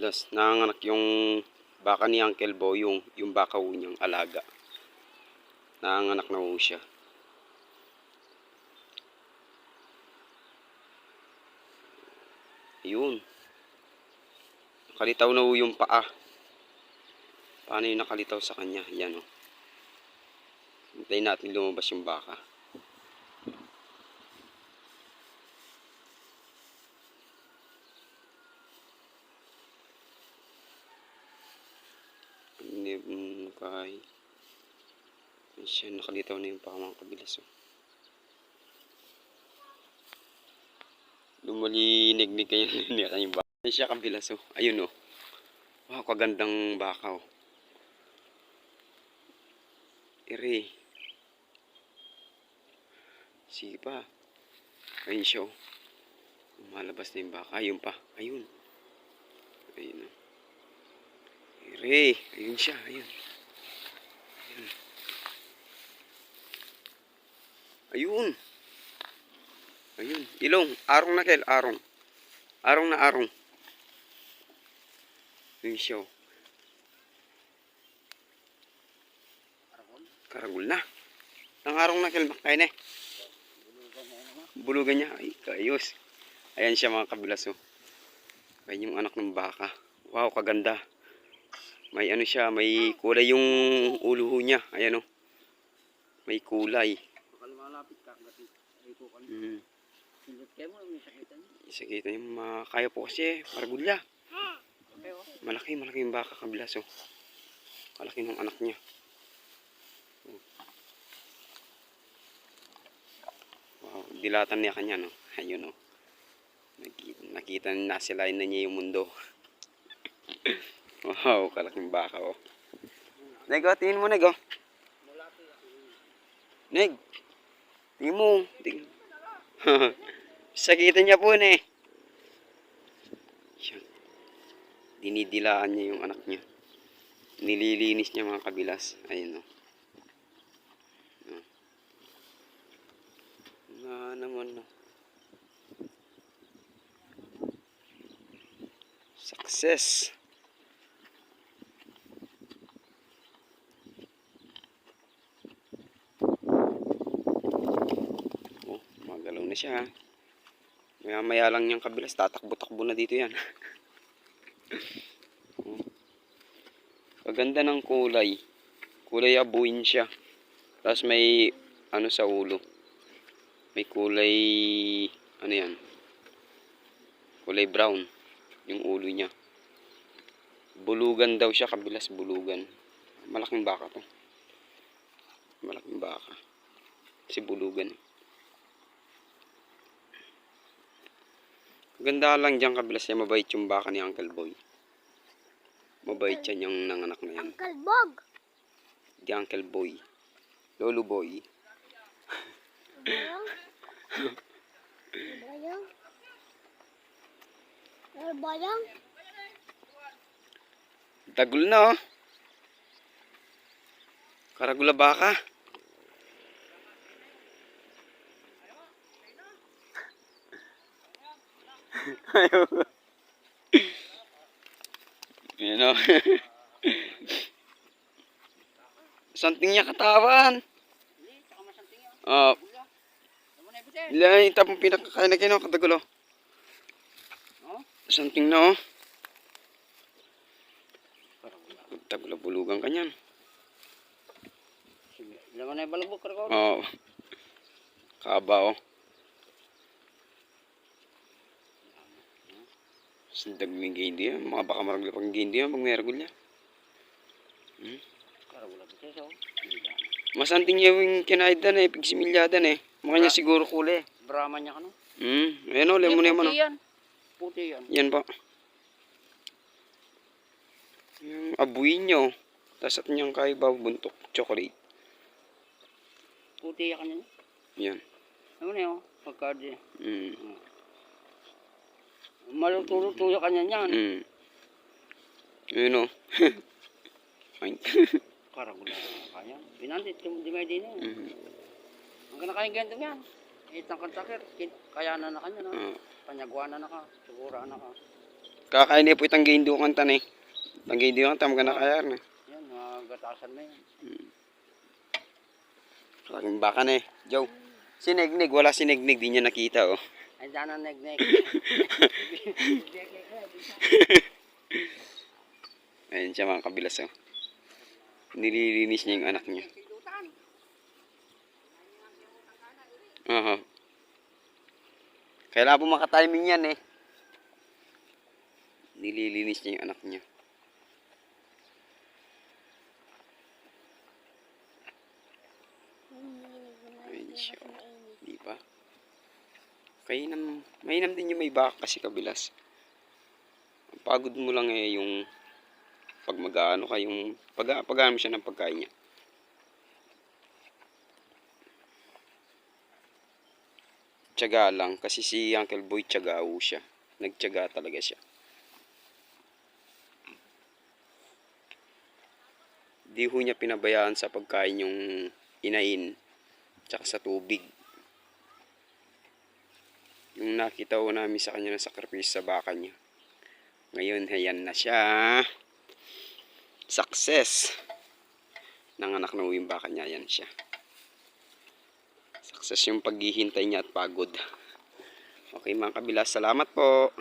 Plus, nanganganak yung baka ni Uncle Bo, yung baka ho niyang alaga. Nanganganak na ho siya. Ayun. Nakalitaw na ho yung paa. Paano yung nakalitaw sa kanya? Yan o. Hintayin natin lumabas yung baka. Kay siya, nakalitaw na yung paa mga kabilas o. Lumalinig-nig kayo yung baka. Yan siya kabilas o. Ayun o. Wow, kagandang baka o. Ere. Sige pa. Ayun siya o. Lumalabas na yung baka. Ayun pa. Ayun. Ayun o. Ere. Ayun siya. Ayun. Ayun. Ayun. Ayun. Ilong. Arong na kel. Arong. Arong na arong. Ayun siya o. Karagul na. Ang arong na kel. Kain eh. Bulugan niya. Ay, kayos. Ayan siya mga kabilas o. Ayan yung anak ng baka. Wow, kaganda. May ano siya, may kulay yung ulo niya. Ayan o. May kulay. Sakitan yung kaya po kasi maragulya. Malaki yung baka kabilas o. Malaki ng anak niya. Wow, dilatan niya kanya no. Ayun o. Nakita na sila na niya yung mundo. Wow, kalaking baka o. Neg, tingin mo Neg o. Neg, tingin mo. Sakitan niya po eh. Dinidilaan niya yung anak niya. Nililinis niya mga kabilas. Ayun o. Na naman no. Success. Oh, magalaw na siya. Maya lang niyang kabilas, tatakbo-takbo na dito yan. Paganda ng kulay. Kulay abuin siya. Tapos may ano sa ulo. May kulay ano yan? Kulay brown yung ulo niya. Bulugan daw siya, kabilas bulugan. Malaking baka to. Malaking baka. Kasi bulugan. Ganda lang dyan kabilas niya, mabait yung baka ni Uncle Boy. Mabait siya yung nanganak na yan. Uncle Bog. Di Uncle Boy. Lolo Boy. Bayang. Bayang. Tagul na oh. Karagula baka. Ayaw. Yan o. Santing niya katawan. Oh. Ilan yung tapong pinakakain na kayo katagulo. Santing na oh. Tagula bulugan ka niyan. Laman na yung balabok ko. Oo. Kaba oh. Sindag may gindi yan. Mga baka maragla pang gindi yan pag may ragulya. Masanting niya yung kinaidan eh. Pigsimilyadan eh. Mukha niya siguro kulay. Brahman niya ka no? Ayan o. Lemon naman o. Puti yan. Yan pa. Yung abuin niya o. Tapos at niyang kaibaw buntok. Chocolate. Puti yan kanina. Yan. Ano na yun? Pagkadi. Maluto-luto yung kanya niyan. Ayun o. Karagula kanya. Pinandit, di may din yan. Ang kanakain ganito yan. Itang kantakir. Kaya na kanya na. Panyagwa na ka. Sigura na ka. Kakain niya po itang gaindukan tan eh. Itang gaindukan tan, maganda kaya na. Yan, mga gatasan na yan. Kalaking baka na eh. Joe. Sinignig, wala sinignig, di niya nakita oh. Ay, daan ang neg-neg. Ayun siya mga kabilas oh. Nililinis niya yung anak niya. Aha. Kailangan po makatiming yan eh. Nililinis niya yung anak niya. Ayun siya. Di ba? Mainam din yung may baka kasi kabilas. Ang pagod mo lang eh yung pag mag-aano ka, yung pag-aano siya ng pagkain niya. Tiyaga lang kasi si Uncle Boy tiyagao siya. Nagtiyaga talaga siya. Di ho niya pinabayaan sa pagkain yung inain tsaka sa tubig. Yung nakita ho namin sa kanya na sakripisyo sa baka niya. Ngayon, ayan na siya. Success. Nanganak na ho yung baka niya, ayan siya. Success yung paghihintay niya at pagod. Okay mga kabilas, salamat po.